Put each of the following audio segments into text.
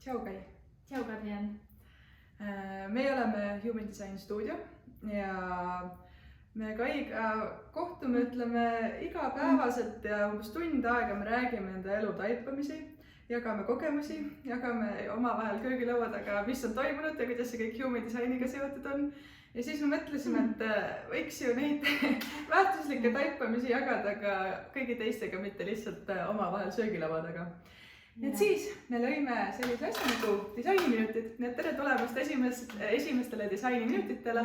Tšau Kai! Tšau Kadrian! Meie oleme Human Design Studio ja me Kaiga kohtume, ütleme igapäevaselt ja umbes tund aega me räägime enda elu taipamisi, jagame kogemusi, jagame omavahel köögilaua taga, mis on toimunud ja kuidas see kõik Human Designiga seotud on. Ja siis me mõtlesime, et võiks ju neid väärtuslikke taipamisi jagada ka kõigi teistega, mitte lihtsalt omavahel söögilaua taga. Et siis me lõime sellise asja nagu disainiminutid. Nii tere tulemast esimestele disainiminutitele,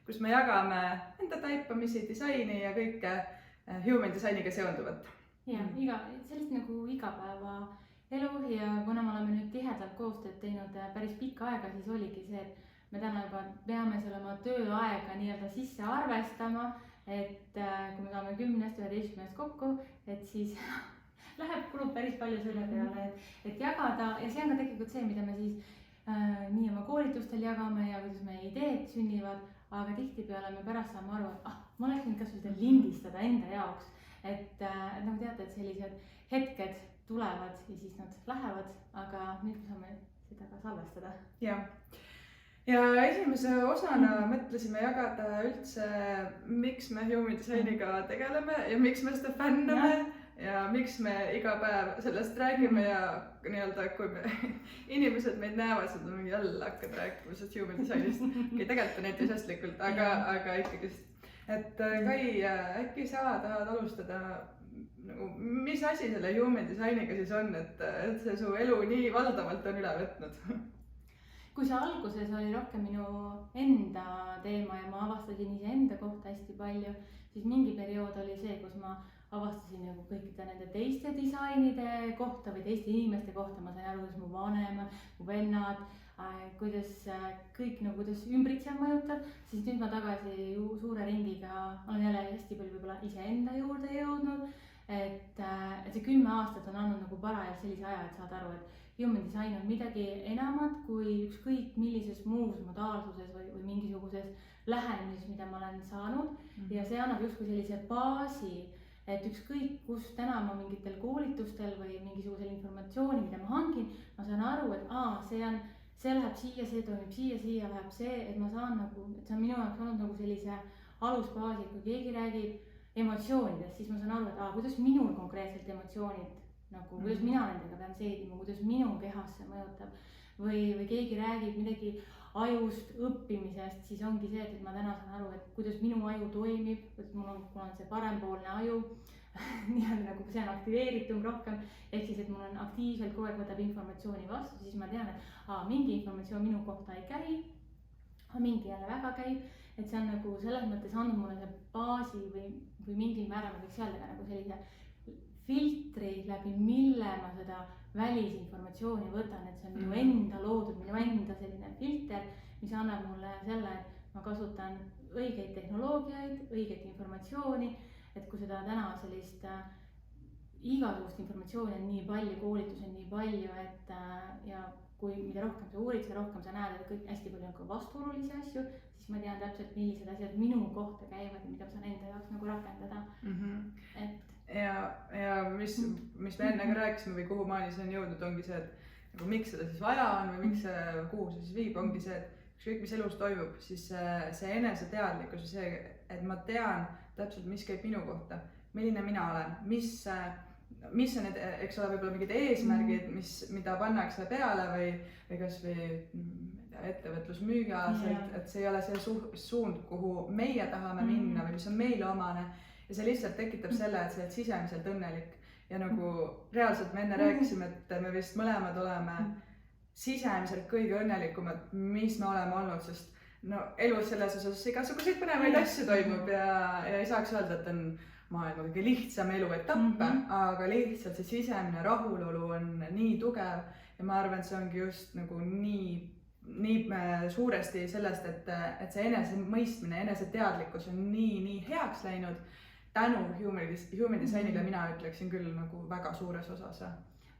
kus me jagame enda taipamisi, disaini ja kõike Human Designiga seonduvat. Ja, sellist nagu igapäeva elu ja kuna me oleme nüüd tihedalt koostööd teinud päris pikka aega, siis oligi see, et me täna juba peame selle oma tööaega nii-öelda sisse arvestama, et kui me saame 10-11 kokku, et siis kulub päris palju selle peale, et jagada ja see on ka tegelikult see, mida me siis nii oma koolitustel jagame ja kuidas meie ideed sünnivad, aga tihtipeale me pärast saame aru, et ma oleks võinud kas või seda lindistada enda jaoks, et nagu teate, et sellised hetked tulevad ja siis nad lähevad, aga nüüd me saame seda ka salvestada. Ja esimese osana mõtlesime jagada üldse, miks me Human Designiga tegeleme ja miks me seda fänname. Ja miks me iga päev sellest räägime ja nii-öelda, kui inimesed meid näevad, siis on jälle hakkad rääkima sellest Human Designist. Tegelikult on entusiastlikult, aga ikkagi. Et Kai, äkki sa tahad alustada, mis asi selle Human Designiga siis on, et see su elu nii valdavalt on üle võtnud? Kui see alguses oli rohkem minu enda teema ja ma avastasin iseenda kohta hästi palju, siis mingi periood oli see, kus ma avastasin nagu kõikide nende teiste disainide kohta või teiste inimeste kohta. Ma sain aru, kuidas mu vanemad, mu vennad, kuidas kõik nagu kuidas ümbritsev mõjutab. Siis nüüd ma tagasi suure ringiga olen jälle hästi palju võib-olla iseenda juurde jõudnud. Et see 10 aastat on andnud nagu parajalt sellise aja, et saad aru, et Human Design on midagi enamat kui ükskõik millises muus modaalsuses või mingisuguses lähenemises, mida ma olen saanud. Ja see annab justkui sellise baasi, et ükskõik kus täna ma mingitel koolitustel või mingisugusel informatsiooni, mida ma hangin, ma saan aru, et see läheb siia, see toimib siia läheb see, et ma saan nagu, et see on minu jaoks olnud nagu sellise alusbaasi, et kui keegi räägib emotsioonidest, siis ma saan aru, et kuidas minul konkreetselt emotsioonid, nagu kuidas mina nendega pean seedima, kuidas minu kehas see mõjutab või keegi räägib midagi ajust õppimisest, siis ongi see, et ma täna saan aru, et kuidas minu aju toimib, et mul on see parempoolne aju, nii-öelda nagu see on aktiveeritum rohkem, ehk siis, et mul on aktiivselt kogu aeg võtab informatsiooni vastu, siis ma tean, et mingi informatsioon minu kohta ei käi, mingi jälle väga käib, et see on nagu selles mõttes andnud mulle see baasi või mingil määral ma võiks jälle nagu sellise filtri läbi, mille ma seda välisinformatsiooni võtan, et see on minu enda loodud, minu enda selline filter, mis annab mulle selle, et ma kasutan õigeid tehnoloogiaid, õiget informatsiooni, et kui seda täna sellist igasugust informatsiooni on nii palju, koolitusi on nii palju, et ja kui mida rohkem sa uurid, seda rohkem sa näed, et kõik hästi palju on ka vastuolulisi asju, siis ma tean täpselt, millised asjad minu kohta käivad ja mida ma saan enda jaoks nagu rakendada. Ja mis me enne ka rääkisime või kuhu maani see on jõudnud, ongi see, et nagu miks seda siis vaja on või miks kuhu see siis viib, ongi see, et ükskõik mis elus toimub, siis see eneseteadlikkus ja see, et ma tean täpselt, mis käib minu kohta, milline mina olen, mis on need, eks ole, võib-olla mingid eesmärgid, mida pannakse peale või kas või ettevõtlusmüügialaselt, et see ei ole see suund, kuhu meie tahame minna või mis on meile omane. Ja see lihtsalt tekitab selle, et sa oled sisemiselt õnnelik ja nagu reaalselt me enne rääkisime, et me vist mõlemad oleme sisemiselt kõige õnnelikumad, mis me oleme olnud, sest elus selles osas igasuguseid põnevaid asju toimub ja ei saaks öelda, et on maailma kõige lihtsam eluetapp, aga lihtsalt see sisemine rahulolu on nii tugev ja ma arvan, et see ongi just nagu nii suuresti sellest, et see enesemõistmine, eneseteadlikkus on nii heaks läinud tänu Human Designile, mina ütleksin küll nagu väga suures osas.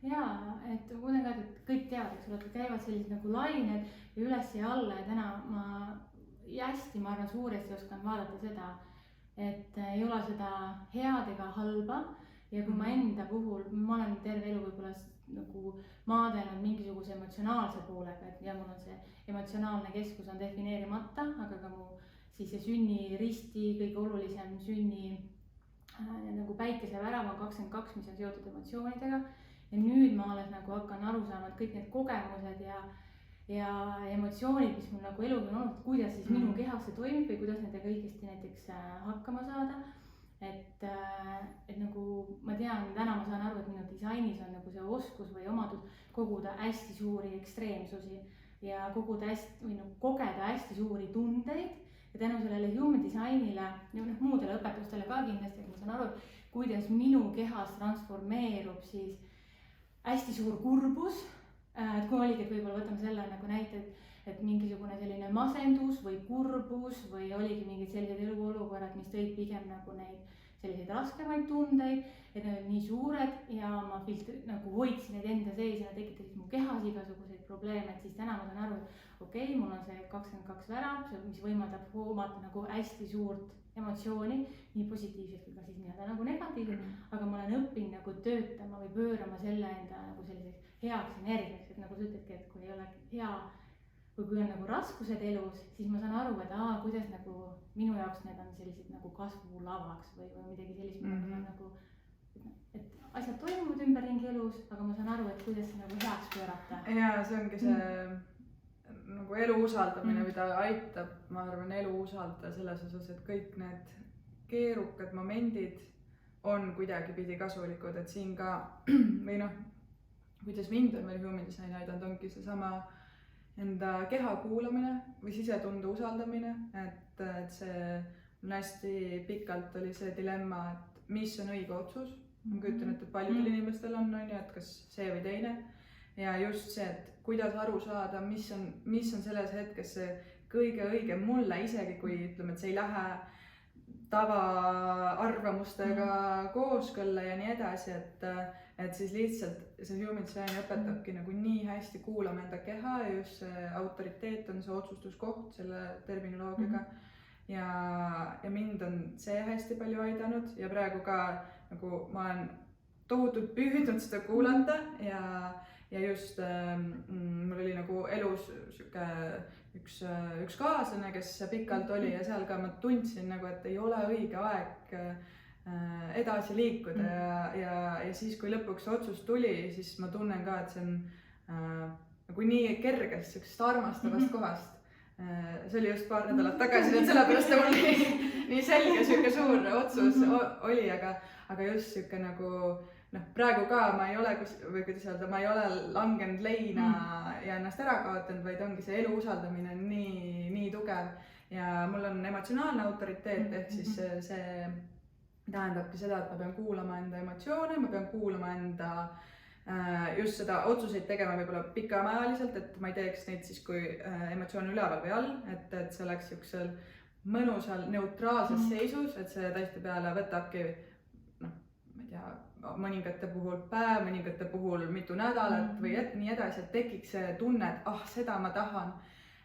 Jaa, et kuidagi kõik teavad, et käivad sellised nagu lained ja üles ja alla ja täna ma arvan, suuresti oskan vaadata seda, et ei ole seda head ega halba ja kui ma enda puhul, ma olen terve elu võib-olla nagu maadelnud mingisuguse emotsionaalse poolega, et ja mul on see emotsionaalne keskus on defineerimata, aga ka mu siis see sünniristi kõige olulisem nagu päikesevärav on 22, mis on seotud emotsioonidega. Ja nüüd ma alles nagu hakkan aru saama, et kõik need kogemused ja emotsioonid, mis mul nagu elus on olnud, kuidas siis minu kehas see toimib või kuidas nendega õigesti näiteks hakkama saada. Et nagu ma tean, täna ma saan aru, et minu disainis on nagu see oskus või omadus koguda hästi suuri ekstreemsusi ja koguda kogeda hästi suuri tundeid. Ja tänu sellele human designile ja muudele õpetustele ka kindlasti, et ma saan aru, kuidas minu kehas transformeerub siis hästi suur kurbus. Et kui oligi, et võib-olla võtame selle nagu näite, et mingisugune selline masendus või kurbus või oligi mingid sellised eluolukorrad, mis tõid pigem nagu neid selliseid raskemaid tundeid, et need olid nii suured ja ma nagu hoidsin neid enda sees ja nad tekitasid mu kehas igasuguseid probleeme, et siis täna ma saan aru, et okei, mul on see 22 värav, mis võimaldab hoomata nagu hästi suurt emotsiooni, nii positiivselt kui ka siis nii-öelda nagu negatiivselt, aga ma olen õppinud nagu töötama või pöörama selle enda nagu selliseks heaks energiaks, et nagu sa ütledki, et kui ei ole hea või kui on nagu raskused elus, siis ma saan aru, et kuidas nagu minu jaoks need on sellised nagu kasvulavaks või midagi sellist, mida ma saan nagu, et asjad toimuvad ümberringi elus, aga ma saan aru, et kuidas see nagu heaks pöörata. Ja see ongi see nagu elu usaldamine, mida aitab, ma arvan, elu usaldada selles osas, et kõik need keerukad momendid on kuidagipidi kasulikud, et siin ka või kuidas mind on veel human design aidanud, ongi seesama enda keha kuulamine või sisetunde usaldamine, et see hästi pikalt oli see dilemma, et mis on õige otsus. Ma kujutan, et paljudel inimestel on, et kas see või teine. Ja just see, et kuidas aru saada, mis on selles hetkes see kõige õigem mulle, isegi kui ütleme, et see ei lähe tavaarvamustega kooskõlla ja nii edasi, et siis lihtsalt see human design õpetabki nagu nii hästi kuulama enda keha ja just see autoriteet on see otsustuskoht selle terminoloogiaga. Ja mind on see hästi palju aidanud ja praegu ka nagu ma olen tohutult püüdnud seda kuulata ja just mul oli nagu elus üks kaaslane, kes pikalt oli ja seal ka ma tundsin nagu, et ei ole õige aeg edasi liikuda ja siis, kui lõpuks otsus tuli, siis ma tunnen ka, et see on nagu nii kergest, sellisest armastavast kohast. See oli just paar nädalat tagasi, et sellepärast mul nii selge selline suur otsus oli, aga just selline nagu praegu ka ma ei ole, või kuidas öelda, ma ei ole langenud leina ja ennast ära kaotanud, vaid ongi see elu usaldamine nii tugev ja mul on emotsionaalne autoriteet, ehk siis see tähendabki seda, et ma pean kuulama enda emotsioone, ma pean kuulama enda just seda otsuseid tegema võib-olla pikamaajaliselt, et ma ei teeks neid siis, kui emotsioon üleval või all, et see oleks siuksel mõnusal neutraalses seisus, et see tõesti peale võtabki, ma ei tea, mõningate puhul päev, mõningate puhul mitu nädalat või nii edasi, et tekiks see tunne, et seda ma tahan.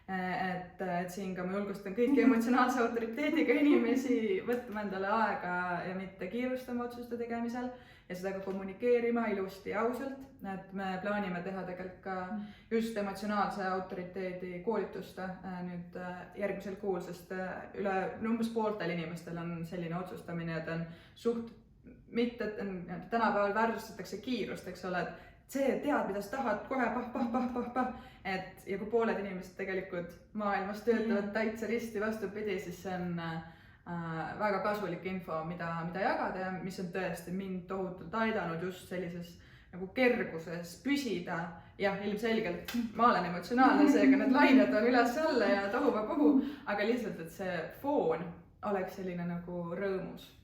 Et siin ka ma julgustan kõiki emotsionaalse autoriteediga inimesi võtma endale aega ja mitte kiirustama otsuste tegemisel ja seda ka kommunikeerima ilusti ja ausalt, et me plaanime teha tegelikult ka just emotsionaalse autoriteedi koolitust nüüd järgmisel kuul, sest umbes pooltel inimestel on selline otsustamine, et on suht mitte, tänapäeval väärtustatakse kiirust, eks ole, et see tead, mida sa tahad, kohe pah, et ja kui pooled inimesed tegelikult maailmas töötavad täitsa risti vastupidi, siis see on väga kasulik info, mida jagada ja mis on tõesti mind tohutult aidanud just sellises nagu kerguses püsida. Jah, ilmselgelt ma olen emotsionaalne, seega need lained on üles-alla ja tohuvabohu, aga lihtsalt, et see foon oleks selline nagu rõõmus.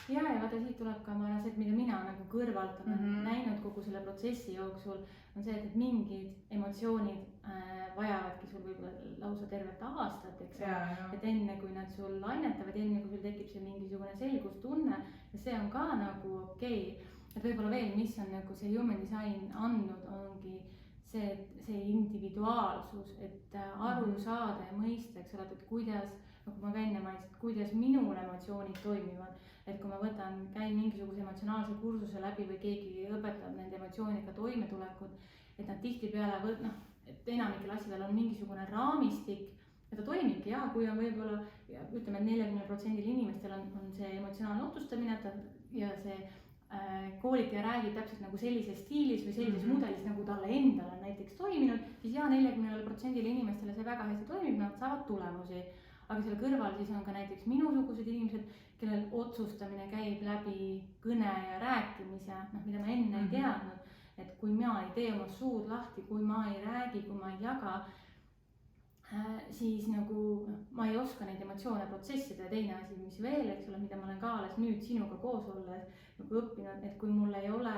Ja vaata, siit tuleb ka ma see, et mida mina nagu kõrvalt olen näinud kogu selle protsessi jooksul, on see, et mingid emotsioonid vajavadki sul võib-olla lausa tervet aastat, eks et enne kui nad sul lainetavad, enne kui sul tekib see mingisugune selgustunne ja see on ka nagu okei. Et võib-olla veel, mis on nagu see human design andnud, ongi see individuaalsus, et aru saada ja mõista, eks ole, et kuidas, nagu ma ka enne mainisin, kuidas minul emotsioonid toimivad. Et kui ma käin mingisuguse emotsionaalse kursuse läbi või keegi õpetab nende emotsiooniga toimetulekut, et nad tihtipeale et enamikel asjadel on mingisugune raamistik ja ta toimibki ja kui on võib-olla, ütleme, et 40% inimestel on see emotsionaalne otsustamine ja see koolitaja räägib täpselt nagu sellises stiilis või sellises mudelis, nagu talle endale on näiteks toiminud, siis 40% inimestele see väga hästi toimib, nad saavad tulemusi. Aga selle kõrval siis on ka näiteks minusugused inimesed, kellel otsustamine käib läbi kõne ja rääkimise, mida ma enne ei teadnud, et kui ma ei tee oma suud lahti, kui ma ei räägi, kui ma ei jaga, siis nagu ma ei oska neid emotsioone protsessida ja teine asi, mis veel, eks ole, mida ma olen ka alles nüüd sinuga koos olles nagu õppinud, et kui mul ei ole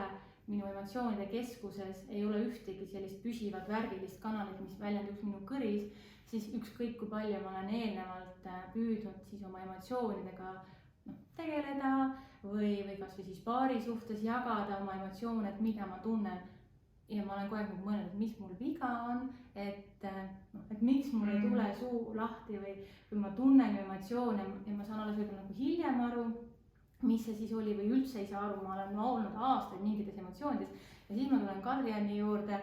minu emotsioonide keskuses, ei ole ühtegi sellist püsivat värvilist kanalit, mis väljenduks minu kõris, siis ükskõik kui palju ma olen eelnevalt püüdnud siis oma emotsioonidega tegeleda või kas või siis paari suhtes jagada oma emotsioone, et mida ma tunnen. Ja ma olen kogu aeg mõelnud, et mis mul viga on, et miks mul ei tule suu lahti või ma tunnen emotsioone ja ma saan alles võib-olla nagu hiljem aru, mis see siis oli või üldse ei saa aru, ma olen olnud aastaid mingites emotsioonides ja siis ma tulen Kadriani juurde,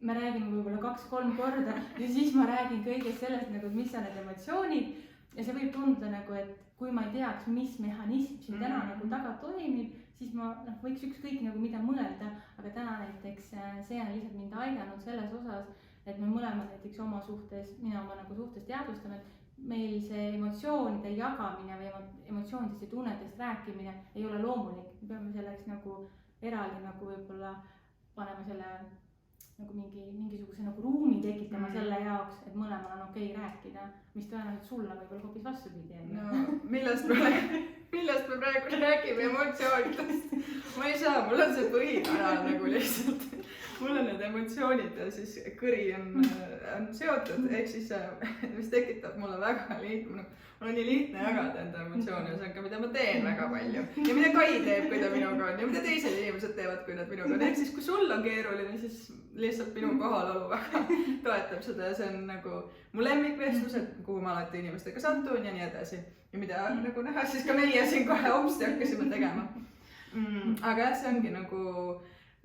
me räägime võib-olla 2-3 korda ja siis ma räägin kõigest sellest, nagu, mis on need emotsioonid ja see võib tunda nagu, et kui ma ei teaks, mis mehhanism siin täna nagu taga toimib, siis ma võiks ükskõik nagu mida mõelda, aga täna näiteks see on lihtsalt mind aidanud selles osas, et me mõlemad näiteks oma suhtes, mina oma nagu suhtes teadvustame, et meil see emotsioonide jagamine või emotsioonidest ja tunnetest rääkimine ei ole loomulik. Me peame selleks nagu eraldi nagu võib-olla panema selle nagu mingisuguse nagu ruumi tekitama selle jaoks, et mõlemal on okei rääkida, mis tõenäoliselt sulle võib-olla hoopis vastupidi. No millest me praegu räägime emotsioonidest? Ma ei saa, mul on see põhikanal nagu lihtsalt, mul on need emotsioonid ja siis kõri on seotud, ehk siis mis tekitab mulle väga lihtne, mul on nii lihtne jagada enda emotsioone, see on ka mida ma teen väga palju ja mida Kai teeb, kui ta minuga on ja mida teised inimesed teevad, kui nad minuga on, ehk siis kui sul on keeruline, siis lihtsalt minu kohalolu väga toetab seda ja see on nagu mu lemmikvestlused, kuhu ma alati inimestega satun ja nii edasi ja mida nagu näha, siis ka meie siin kohe hopsti hakkasime tegema. Aga jah, see ongi nagu,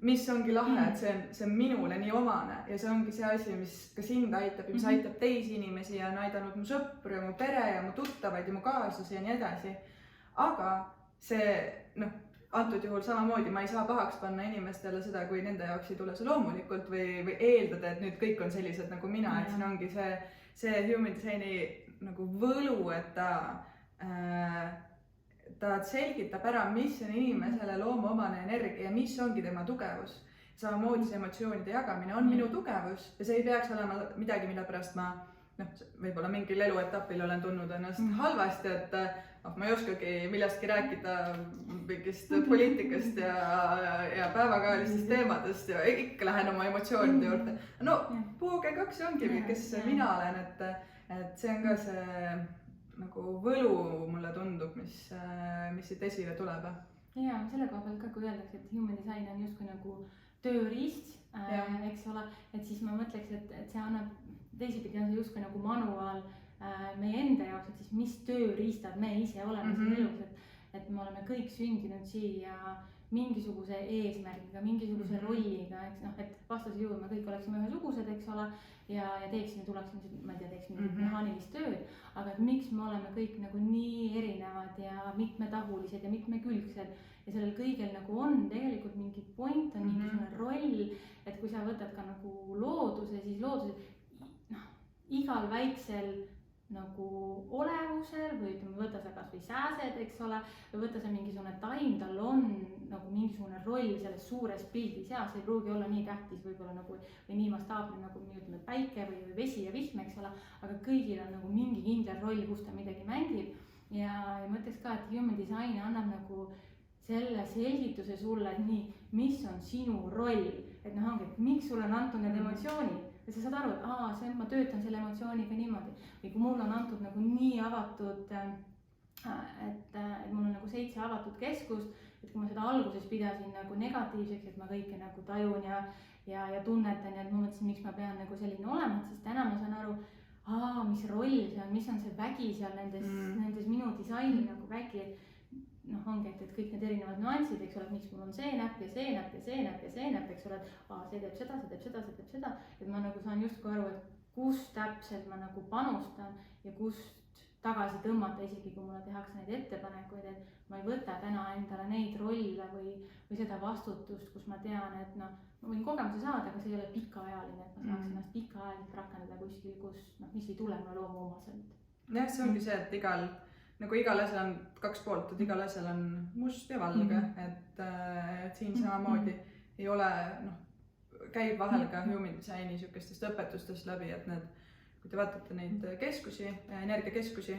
mis ongi lahe, et see on minule nii omane ja see ongi see asi, mis ka sind aitab ja mis aitab teisi inimesi ja on aidanud mu sõpru ja mu pere ja mu tuttavaid ja mu kaaslasi ja nii edasi. Aga see, antud juhul samamoodi ma ei saa pahaks panna inimestele seda, kui nende jaoks ei tule see loomulikult või eeldada, et nüüd kõik on sellised nagu mina, et siin ongi see human designi nagu võlu, et ta selgitab ära, mis on inimesele loomuomane energia ja mis ongi tema tugevus. Samamoodi see emotsioonide jagamine on minu tugevus ja see ei peaks olema midagi, mille pärast ma võib-olla mingil eluetapil olen tundnud ennast halvasti, et ma ei oskagi millestki rääkida mingist poliitikast ja päevakajalistest teemadest ja ikka lähen oma emotsioonide juurde. No POG2 ongi, kes mina olen, et see on ka see nagu võlu mulle tundub, mis siit esile tuleb. Ja selle koha pealt ka, kui öeldakse, et human design on justkui nagu tööriist, eks ole, et siis ma mõtleks, et see annab, teisipidi on see justkui nagu manuaal meie enda jaoks, et siis mis tööriistad me ise oleme siin elus, et me oleme kõik sündinud siia mingisuguse eesmärgiga, mingisuguse rolliga, eks et vastasel juhul me kõik oleksime ühesugused, eks ole, ja tuleksime, ma ei tea, teeksime mehaanilist tööd, aga et miks me oleme kõik nagu nii erinevad ja mitmetahulised ja mitmekülgsed ja sellel kõigel nagu on tegelikult mingi point, on mingisugune roll, et kui sa võtad ka nagu looduse, siis looduse igal väiksel nagu olevusel või ütleme, võtta sa kas või sääsed, eks ole, või võtta sa mingisugune taim, tal on nagu mingisugune roll selles suures pildis ja see ei pruugi olla nii tähtis võib-olla nagu või nii mastaapne nagu ütleme päike või vesi ja vihm, eks ole, aga kõigil on nagu mingi kindel roll, kus ta midagi mängib ja ma ütleks ka, et human design annab nagu selle selgituse sulle, et nii, mis on sinu roll, et ongi, et miks sulle on antud need emotsioonid. Ja sa saad aru, et ma töötan selle emotsiooniga niimoodi või kui mul on antud nagu nii avatud, et mul on nagu 7 avatud keskust, et kui ma seda alguses pidasin nagu negatiivseks, et ma kõike nagu tajun ja tunnetan ja ma mõtlesin, miks ma pean nagu selline olema, et siis täna ma saan aru, mis roll see on, mis on see vägi seal nendes minu disaini nagu vägi, noh, ongi, et kõik need erinevad nüansid, eks ole, et miks mul on see näpp ja see näpp ja see näpp ja see näpp, eks ole, et see teeb seda, see teeb seda, see teeb seda, et ma nagu saan justkui aru, et kus täpselt ma nagu panustan ja kust tagasi tõmmata, isegi kui mulle tehakse neid ettepanekuid, et ma ei võta täna endale neid rolle või seda vastutust, kus ma tean, et noh, ma võin kogemuse saada, aga see ei ole pikaajaline, et ma saaks ennast pikaajaliselt rakendada kuskil, kus noh, mis ei tule mulle loomuomaselt. Jah, see ongi see, et igal asjal on 2 poolt, et igal asjal on must ja valge, et siin samamoodi ei ole, noh, käib vahel ka human designi niisugustest õpetustest läbi, et need, kui te vaatate neid keskusi, energiakeskusi,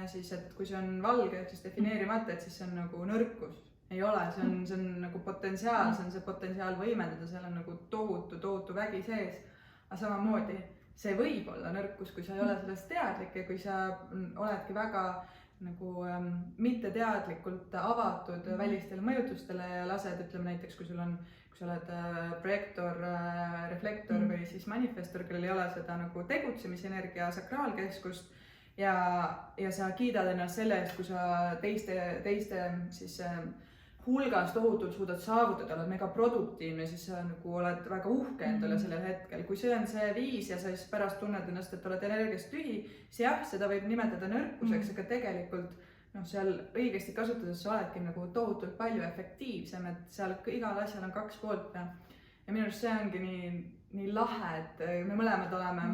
siis et kui see on valge, siis defineerimata, et siis see on nagu nõrkus. Ei ole, see on nagu potentsiaal, see on see potentsiaal võimendada, seal on nagu tohutu vägi sees. Aga samamoodi see võib olla nõrkus, kui sa ei ole sellest teadlik ja kui sa oledki väga nagu mitteteadlikult avatud välistele mõjutustele ja lased, ütleme näiteks, kui sa oled projektor, reflektor või siis manifestor, kellel ei ole seda nagu tegutsemisenergia sakraalkeskust ja sa kiidad ennast selle eest, kui sa teiste siis hulgas tohutult suudad saavutada, oled mega produktiivne, siis sa nagu oled väga uhke endale sellel hetkel. Kui see on see viis ja sa siis pärast tunned ennast, et oled energiast tühi, siis jah, seda võib nimetada nõrkuseks, aga tegelikult noh, seal õigesti kasutades sa oledki nagu tohutult palju efektiivsem, et seal igal asjal on 2 poolt ja minu arust see ongi nii lahe, et me mõlemad oleme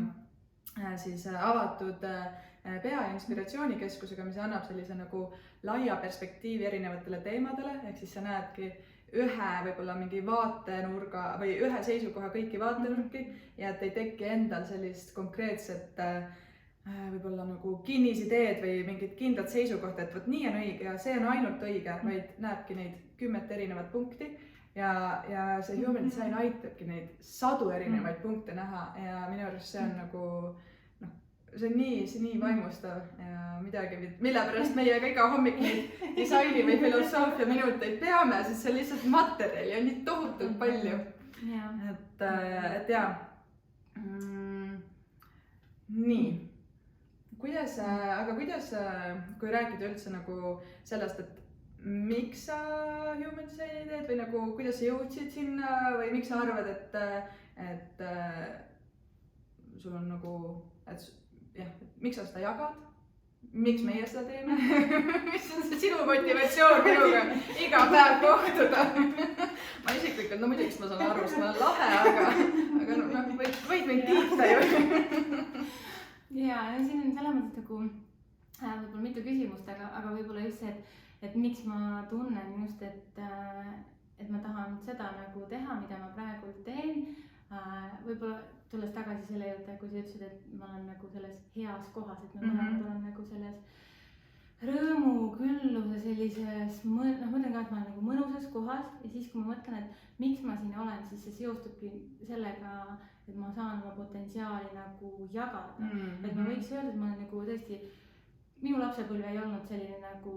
siis avatud pea- ja inspiratsioonikeskusega, mis annab sellise nagu laia perspektiivi erinevatele teemadele, ehk siis sa näedki ühe võib-olla mingi vaatenurga või ühe seisukoha kõiki vaatenurki ja et ei teki endal sellist konkreetset võib-olla nagu kinnisideed või mingit kindlat seisukohta, et võt nii on õige ja see on ainult õige, vaid näebki neid 10 erinevat punkti ja see human design aitabki neid 100 erinevaid punkte näha ja minu arust see on nagu noh, see on nii vaimustav ja midagi, mille pärast meie ka iga hommik neid disaini või filosoofia minuteid peame, sest see on lihtsalt materjali on nii tohutult palju. Et jaa. Nii. Kuidas, kui rääkida üldse nagu sellest, et miks sa human designi teed või nagu kuidas sa jõudsid sinna või miks sa arvad, et sul on nagu, et jah, miks sa seda jagad? Miks meie seda teeme? Mis on see sinu motivatsioon minuga iga päev kohtuda? Ma isiklikult, no muidugi ma saan aru, sest ma olen lahe, aga no, võid mind kiita ju. Ja siin on selles mõttes nagu võib-olla mitu küsimust, aga võib-olla just see, et miks ma tunnen just, et ma tahan seda nagu teha, mida ma praegu teen. Võib-olla tulles tagasi selle juurde, kui sa ütlesid, et ma olen nagu selles heas kohas, et ma olen nagu selles rõõmu, külluse sellises, noh mõtlen ka, et ma olen nagu mõnusas kohas ja siis, kui ma mõtlen, et miks ma siin olen, siis see seostubki sellega, et ma saan oma potentsiaali nagu jagada. Et ma võiks öelda, et ma olen nagu tõesti, minu lapsepõlve ei olnud selline nagu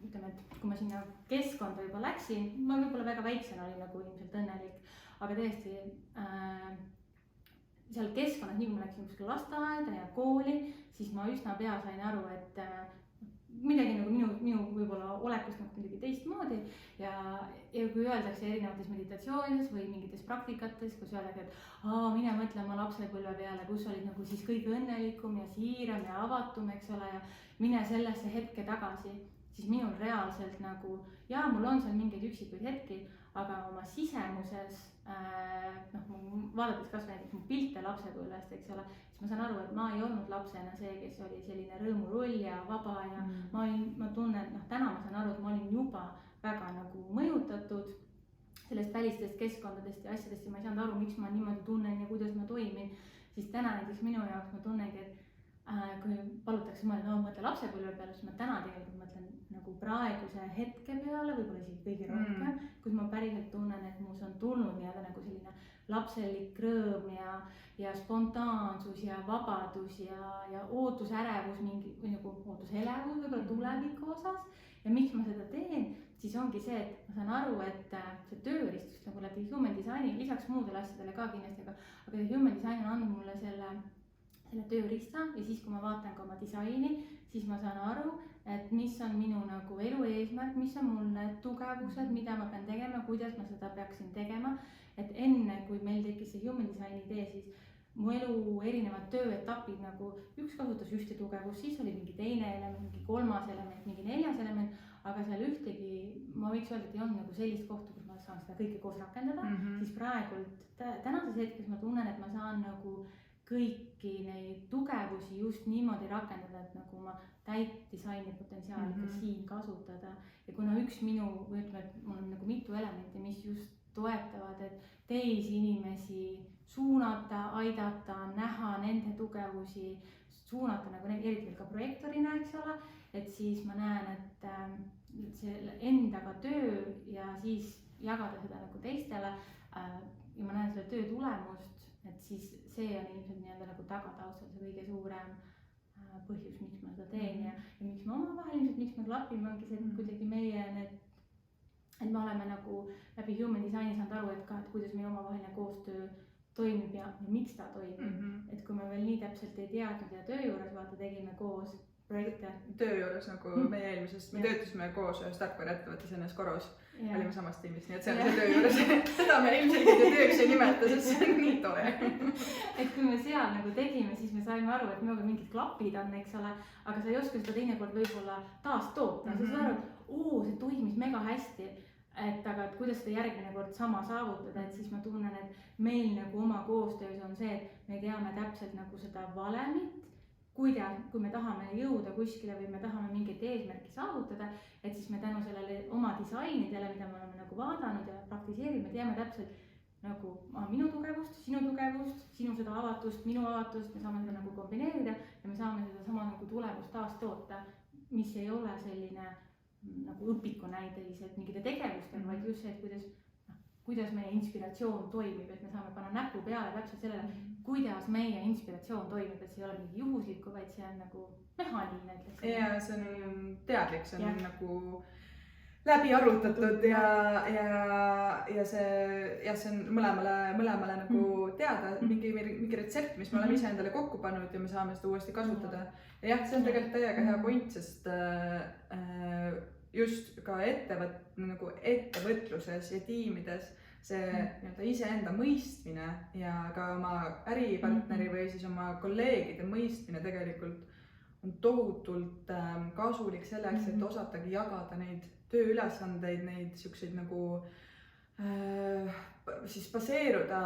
ütleme, et kui ma sinna keskkonda juba läksin, ma võib-olla väga väiksena olin nagu ilmselt õnnelik, aga tõesti seal keskkonnas, nii kui ma läksin kuskil lasteaeda ja kooli, siis ma üsna pea sain aru, et midagi nagu minu võib-olla olekust nagu midagi teistmoodi ja kui öeldakse erinevates meditatsioonides või mingites praktikates, kus öeldakse, et mine mõtle oma lapsepõlve peale, kus olid nagu siis kõige õnnelikum ja siiram ja avatum, eks ole, ja mine sellesse hetke tagasi, siis minul reaalselt nagu, jaa, mul on seal mingeid üksikuid hetki, aga oma sisemuses, vaadates kas või näiteks mu pilte lapsepõlvest, eks ole, siis ma saan aru, et ma ei olnud lapsena see, kes oli selline rõõmurull ja vaba ja ma tunnen, täna ma saan aru, et ma olin juba väga nagu mõjutatud sellest välistest keskkondadest ja asjadest ja ma ei saanud aru, miks ma niimoodi tunnen ja kuidas ma toimin, siis täna näiteks minu jaoks ma tunnengi, et kui palutakse mõtle lapsepõlve peale, siis ma täna tegelikult mõtlen nagu praeguse hetke peale, võib-olla isegi kõige rohkem, kus ma päriselt tunnen, et muus on tulnud nii-öelda nagu selline lapselik rõõm ja spontaansus ja vabadus ja ootusärevus mingi või nagu ootuselevus võib-olla tuleviku osas. Ja miks ma seda teen, siis ongi see, et ma saan aru, et see tööristus nagu läbi human designi, lisaks muudele asjadele ka kindlasti, aga see human design on andnud mulle selle töörista ja siis, kui ma vaatan ka oma disaini, siis ma saan aru, et mis on minu nagu elu eesmärk, mis on mul need tugevused, mida ma pean tegema, kuidas ma seda peaksin tegema. Et enne, kui meil tekkis see human designi idee, siis mu elu erinevad tööetapid nagu üks kasutas ühte tugevust, siis oli mingi teine element, mingi kolmas element, mingi neljas element, aga seal ühtegi, ma võiks öelda, et ei olnud nagu sellist kohta, kus ma saan seda kõike koos rakendada, siis praegult tänases hetkes ma tunnen, et ma saan nagu kõiki neid tugevusi just niimoodi rakendada, et nagu ma täit disaini potentsiaali ka siin kasutada. Ja kuna üks minu, või ütleme, et mul on nagu mitu elementi, mis just toetavad, et teisi inimesi suunata, aidata, näha nende tugevusi, suunata nagu eriti ka projektorina, eks ole, et siis ma näen, et see endaga töö ja siis jagada seda nagu teistele ja ma näen selle töö tulemust, et siis see on ilmselt nii-öelda nagu tagataustal see kõige suurem põhjus, miks ma seda teen ja miks me omavahel ilmselt, miks me klapime, ongi see, et kuidagi meie need, et me oleme nagu läbi human designi saanud aru, et ka, et kuidas meie omavaheline koostöö toimib ja miks ta toimib. Et kui me veel nii täpselt ei teadnud ja töö juures vaata tegime koos projekte. Töö juures nagu meie eelmisest, me töötasime koos ühes tarkvaraettevõttes enne Skoros. Olime samas tiimis, nii et see on see töö juures. Seda me ilmselgelt ju tööks ei nimeta, sest see on nii tore. Et kui me seal nagu tegime, siis me saime aru, et minuga mingid klapid on, eks ole, aga sa ei oska seda teinekord võib-olla taas toota. Sa saad aru, et see toimis mega hästi, aga et kuidas seda järgmine kord sama saavutada, et siis ma tunnen, et meil nagu oma koostöös on see, et me teame täpselt nagu seda valemit, kui me tahame jõuda kuskile või me tahame mingit eesmärki saavutada, et siis me tänu sellele oma disainidele, mida me oleme nagu vaadanud ja praktiseerime, teame täpselt nagu minu tugevust, sinu seda avatust, minu avatust, me saame seda nagu kombineerida ja me saame seda sama nagu tulemust taas toota, mis ei ole selline nagu õpiku näideliselt mingite tegevustega, vaid just see, et kuidas meie inspiratsioon toimib, et me saame panna näpu peale täpselt sellele, kuidas meie inspiratsioon toimib, et see ei ole mingi juhuslikku, vaid see on nagu mehaaniline. Ja see on teadlik, see on nagu läbi arutatud ja see on mõlemale nagu teada, mingi retsept, mis me oleme ise endale kokku pannud ja me saame seda uuesti kasutada. Ja jah, see on tegelikult täiega hea point, sest just ka ettevõtluses ja tiimides see iseenda mõistmine ja ka oma äripartneri või siis oma kolleegide mõistmine tegelikult on tohutult kasulik selleks, et osatagi jagada neid tööülesandeid, neid siukseid nagu siis baseeruda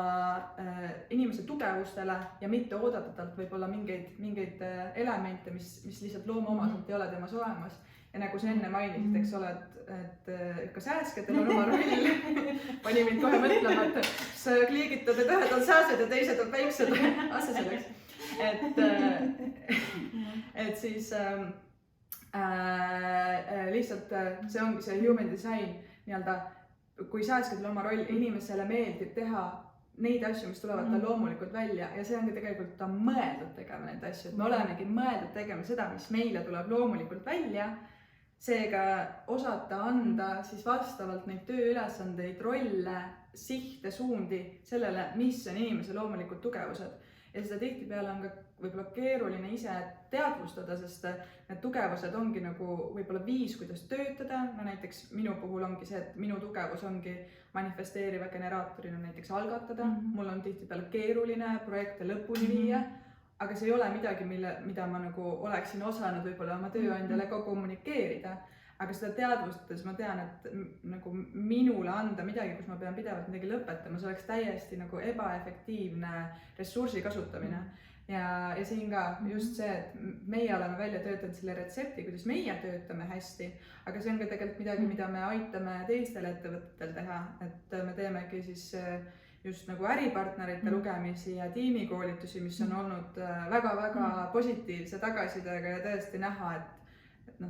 inimese tugevustele ja mitte oodata talt võib-olla mingeid elemente, mis lihtsalt loomuomaselt ei ole temas olemas. Ja nagu sa enne mainisid, eks ole, et ka sääskedel on oma roll. Pani mind kohe mõtlema, et sa kliigitad, et ühed on sääsed ja teised on väiksed. Asja selleks. Et siis lihtsalt see ongi see human design nii-öelda, kui sääskedel oma roll, inimesele meeldib teha neid asju, mis tulevad ta loomulikult välja ja see ongi tegelikult ta mõeldud tegema neid asju, et me olemegi mõeldud tegema seda, mis meile tuleb loomulikult välja. Seega osata anda siis vastavalt neid tööülesandeid, rolle, sihte, suundi sellele, mis on inimese loomulikud tugevused. Ja seda tihtipeale on ka võib-olla keeruline ise teadvustada, sest need tugevused ongi nagu võib-olla viis, kuidas töötada. No näiteks minu puhul ongi see, et minu tugevus ongi manifesteeriva generaatorina näiteks algatada. Mul on tihtipeale keeruline projekte lõpuni viia. Aga see ei ole midagi, mida ma nagu oleksin osanud võib-olla oma tööandjale ka kommunikeerida. Aga seda teadvustades ma tean, et nagu minule anda midagi, kus ma pean pidevalt midagi lõpetama, see oleks täiesti nagu ebaefektiivne ressursi kasutamine. Ja siin ka just see, et meie oleme välja töötanud selle retsepti, kuidas meie töötame hästi, aga see on ka tegelikult midagi, mida me aitame teistel ettevõtetel teha, et me teemegi siis just nagu äripartnerite lugemisi ja tiimikoolitusi, mis on olnud väga-väga positiivse tagasisidega ja tõesti näha, et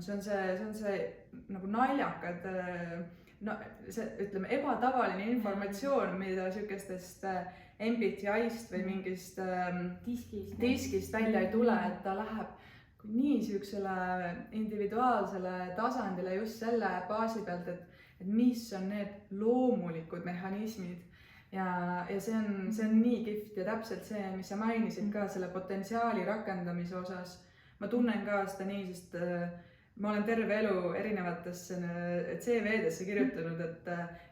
see on see nagu naljakad, see ütleme ebatavaline informatsioon, mida sükestest MBTI-st või mingist diskist välja ei tule, et ta läheb nii siuksele individuaalsele tasandile just selle baasi pealt, et mis on need loomulikud mehhanismid ja see on nii kihvt ja täpselt see, mis sa mainisid ka selle potentsiaali rakendamise osas. Ma tunnen ka seda nii, sest ma olen terve elu erinevatesse CV-desse kirjutanud,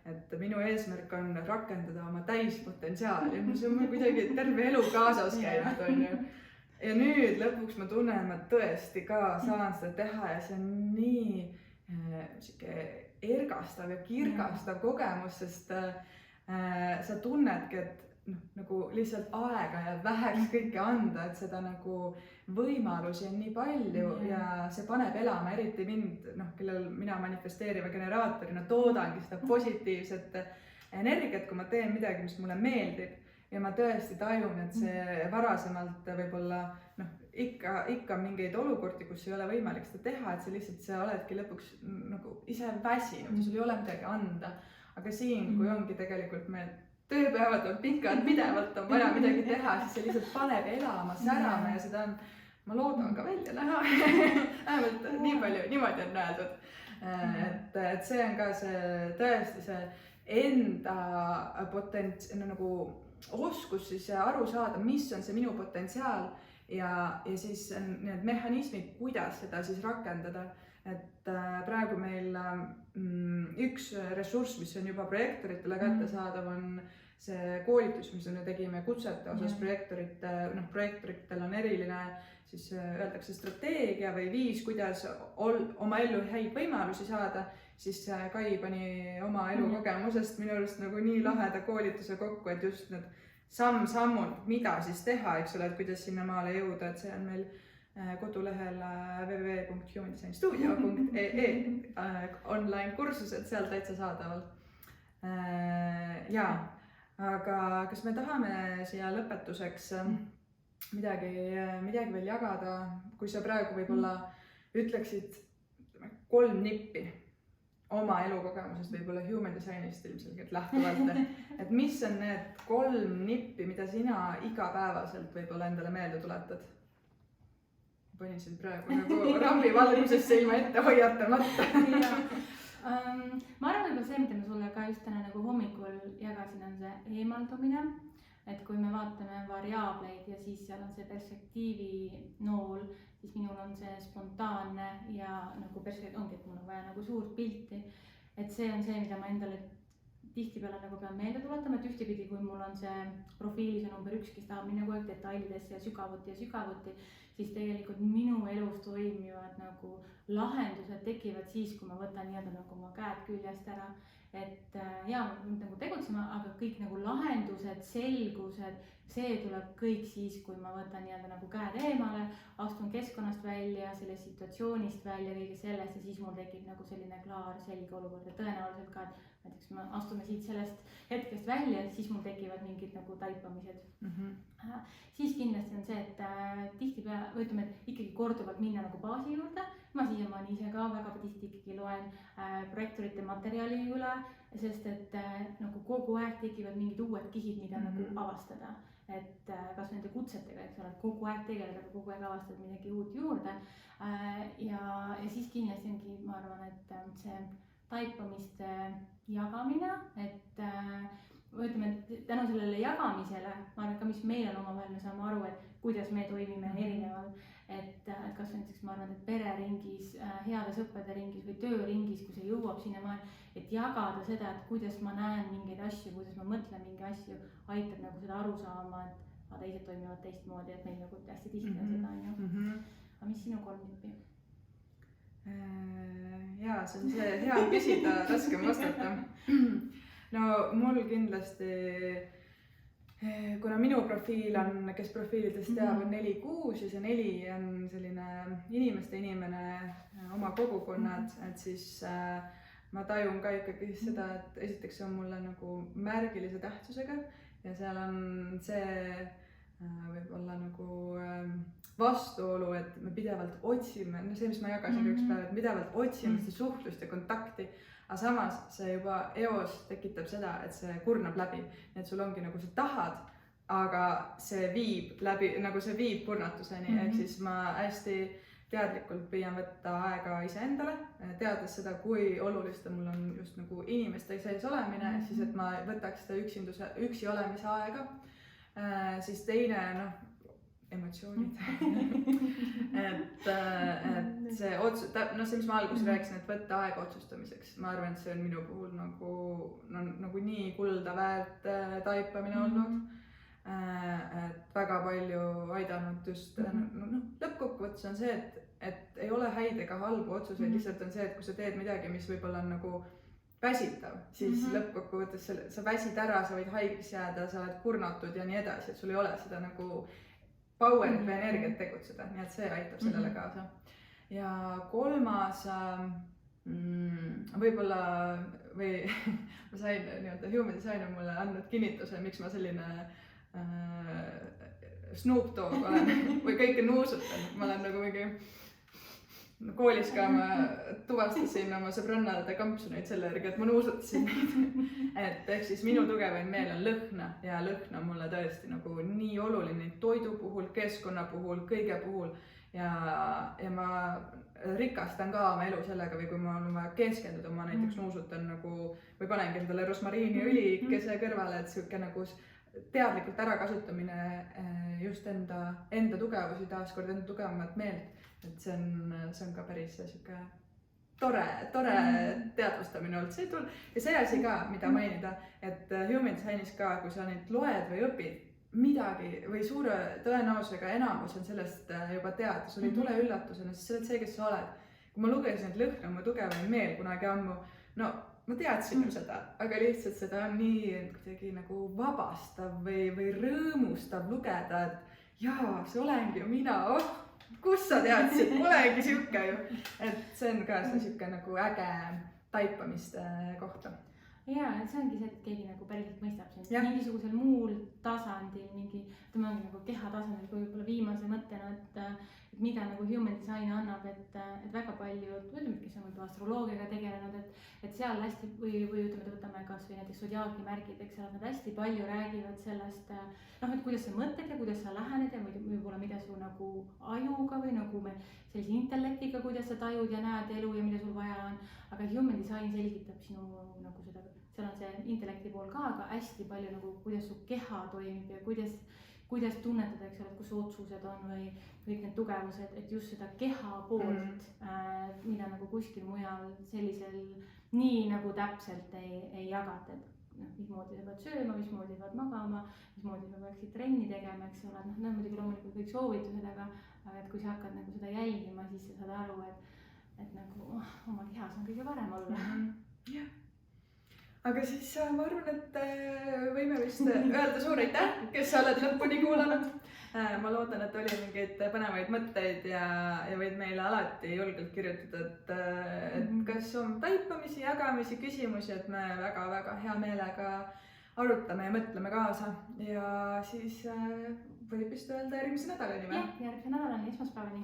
et minu eesmärk on rakendada oma täispotentsiaali. See on mul kuidagi terve elu kaasas käinud, on ju. Ja nüüd lõpuks ma tunnen, et ma tõesti ka saan seda teha ja see on nii ergastav ja kirgastav kogemus, sest sa tunnedki, et nagu lihtsalt aega ja väheks kõike anda, et seda nagu võimalusi on nii palju ja see paneb elama, eriti mind, kellel mina manifesteeriva generaatorina toodangi seda positiivset energiat, kui ma teen midagi, mis mulle meeldib. Ja ma tõesti tajun, et see varasemalt võib-olla ikka mingeid olukordi, kus ei ole võimalik seda teha, et sa oledki lõpuks nagu ise väsinud ja sul ei ole midagi anda. Aga siin, kui ongi tegelikult meil tööpäevad on pikad, pidevalt on vaja midagi teha, siis see lihtsalt paneb elama, särama ja seda on, ma loodan ka välja näha. Vähemalt nii palju, niimoodi on öeldud. Et see on ka see tõesti see enda nagu oskus siis aru saada, mis on see minu potentsiaal ja siis need mehhanismid, kuidas seda siis rakendada. Et praegu meil üks ressurss, mis on juba projektoritele kättesaadav, on see koolitus, mis me tegime kutsete osas projektoritel on eriline, siis öeldakse strateegia või viis, kuidas oma ellu häid võimalusi saada. Siis Kai pani oma elukogemusest minu arust nagu nii laheda koolituse kokku, et just need samm-sammud, mida siis teha, eks ole, et kuidas sinna maale jõuda, et see on meil kodulehel www.humandesignstudio.ee online kursused, seal täitsa saadaval. Jaa, aga kas me tahame siia lõpetuseks midagi veel jagada, kui sa praegu võib-olla ütleksid 3 nippi oma elukogemusest, võib-olla human designist ilmselgelt lähtuvalt, et mis on need 3 nippi, mida sina igapäevaselt võib-olla endale meelde tuletad? Panin sind praegu nagu rambi valgusesse ilma ette hoiatamata. Ma arvan, et see, mida ma sulle ka just täna nagu hommikul jagasin, on see eemaldumine. Et kui me vaatame variaableid ja siis seal on see perspektiivi nool, siis minul on see spontaanne ja nagu ongi, et mul on vaja nagu suurt pilti. Et see on see, mida ma endale tihtipeale nagu pean meelde tuletama, et ühtepidi, kui mul on see profiilis on number 1, kes tahab minna kogu aeg detailidesse ja sügavuti, siis tegelikult minu elus toimivad nagu lahendused tekivad siis, kui ma võtan nii-öelda nagu oma käed küljest ära. Et jaa, ma pean nagu tegutsema, aga kõik nagu lahendused, selgused, see tuleb kõik siis, kui ma võtan nii-öelda nagu käed eemale, astun keskkonnast välja, sellest situatsioonist välja, kõige sellest ja siis mul tekib nagu selline klaar, selge olukord ja tõenäoliselt ka, et näiteks me astume siit sellest hetkest välja, siis mul tekivad mingid nagu taipamised. Siis kindlasti on see, et tihtipeale, või ütleme, et ikkagi korduvalt minna nagu baasi juurde. Ma siiamaani ise ka väga tihti ikkagi loen projektorite materjali üle, sest et nagu kogu aeg tekivad mingid uued kihid, mida nagu avastada. Et kas nende kutsetega, eks ole, et kogu aeg tegeleda, kogu aeg avastada midagi uut juurde. Ja siis kindlasti ongi, ma arvan, et see taipamiste jagamine, et ütleme, et tänu sellele jagamisele, ma arvan, ka mis meil on omavahel, me saame aru, et kuidas me toimime erineval, et kas näiteks ma arvan, et pereringis, heade sõprade ringis või tööringis, kui see jõuab sinna, et jagada seda, et kuidas ma näen mingeid asju, kuidas ma mõtlen mingi asju, aitab nagu seda aru saama, et teised toimivad teistmoodi, et meil nagu hästi tihti on seda, on ju. Aga mis sinu 3 nippi? Jaa, see on see hea küsida, raskem vastata. No mul kindlasti, kuna minu profiil on, kes profiilidest teab, on 4-6 ja see 4 on selline inimeste inimene, oma kogukonnad, et siis ma tajun ka ikkagi seda, et esiteks on mulle nagu märgilise tähtsusega ja seal on see võib-olla nagu vastuolu, et me pidevalt otsime, see, mis ma jagasin üks päev, et pidevalt otsime seda suhtlust ja kontakti, aga samas see juba eos tekitab seda, et see kurnab läbi, nii et sul ongi nagu sa tahad, aga see viib läbi, nagu see viib kurnatuseni, ehk siis ma hästi teadlikult püüan võtta aega iseendale, teades seda, kui olulist mul on just nagu inimeste sees olemine, siis et ma võtaks seda üksi olemise aega. Siis teine, emotsioonid. et see otsus, see, mis ma alguses rääkisin, et võtta aega otsustamiseks, ma arvan, et see on minu puhul nagu nii kulda väärt taipamine olnud. Et väga palju aidanud just, lõppkokkuvõttes on see, et ei ole häid ega halbu otsuseid, lihtsalt on see, et kui sa teed midagi, mis võib-olla on nagu väsitav, siis lõppkokkuvõttes sa väsid ära, sa võid haigeks jääda, sa oled kurnatud ja nii edasi, et sul ei ole seda nagu power'it või energiat tegutseda, nii et see aitab sellele kaasa. Ja kolmas võib-olla või ma sain Human Design on mulle andnud kinnituse, miks ma selline Snoop Dogg olen või kõike nuusutan, ma olen nagu mingi koolis ka ma tuvastasin oma sõbrannade kampsuneid selle järgi, et ma nuusutasin neid. Et ehk siis minu tugevaim meel on lõhna ja lõhn on mulle tõesti nagu nii oluline toidu puhul, keskkonna puhul, kõige puhul ja ma rikastan ka oma elu sellega või kui ma olen vaja keskenduda, ma näiteks nuusutan nagu või panengi endale rosmariiniõlikese kõrvale, et siuke nagu teadlikult ärakasutamine just enda tugevusi, taaskord enda tugevamat meelt. Et see on ka päris siuke tore teadvustamine olnud. Ja see asi ka, mida mainida, et Human Designis ka, kui sa neid loed või õpid midagi või suure tõenäosusega enamus on sellest juba teada, sul ei tule üllatusena, sest sa oled see, kes sa oled. Kui ma lugesin, et lõhn on mu tugevaim meel kunagi ammu, ma teadsin ju seda, aga lihtsalt seda on nii kuidagi nagu vabastav või rõõmustav lugeda, et jaa, see olengi ju mina, kus sa teadsid, polegi siuke ju. Et see on ka see siuke nagu äge taipamiste kohta. Jaa, et see ongi see, et keegi nagu päriselt mõistab sind mingisugusel muul tasandil, tema ongi nagu keha tasandil, kui võib-olla viimase mõttena, et mida nagu Human Design annab, et väga palju, ütleme, kes on võib-olla astroloogiaga tegelenud, et seal hästi või ütleme, võtame kas või näiteks zodiaagi märgid, eks seal nad hästi palju räägivad sellest, et kuidas sa mõtled ja kuidas sa lähened ja võib-olla mida su nagu ajuga või nagu sellise intellektiga, kuidas sa tajud ja näed elu ja mida sul vaja on, aga Human Design selgitab sinu nagu seda, seal on see intellekti pool ka, aga hästi palju nagu kuidas su keha toimib ja kuidas tunnetada, eks ole, kus otsused on või kõik need tugevused, et just seda keha poolt, mida nagu kuskil mujal sellisel nii nagu täpselt ei jagata, et mismoodi sa pead sööma, mismoodi sa pead magama, mismoodi sa peaksid trenni tegema, eks ole, muidugi loomulikult kõik soovitused, aga et kui sa hakkad nagu seda jälgima, siis sa saad aru, et nagu oma kehas on kõige parem olla. Jah. Aga siis ma arvan, et võime vist öelda suur aitäh, kes sa oled lõpuni kuulanud. Ma loodan, et oli mingeid põnevaid mõtteid ja võid meile alati julgelt kirjutada, et kas on taipamisi, jagamisi, küsimusi, et me väga-väga hea meelega arutame ja mõtleme kaasa. Ja siis võib vist öelda järgmise nädalani või? Jah, järgmise nädalani, esmaspäevani.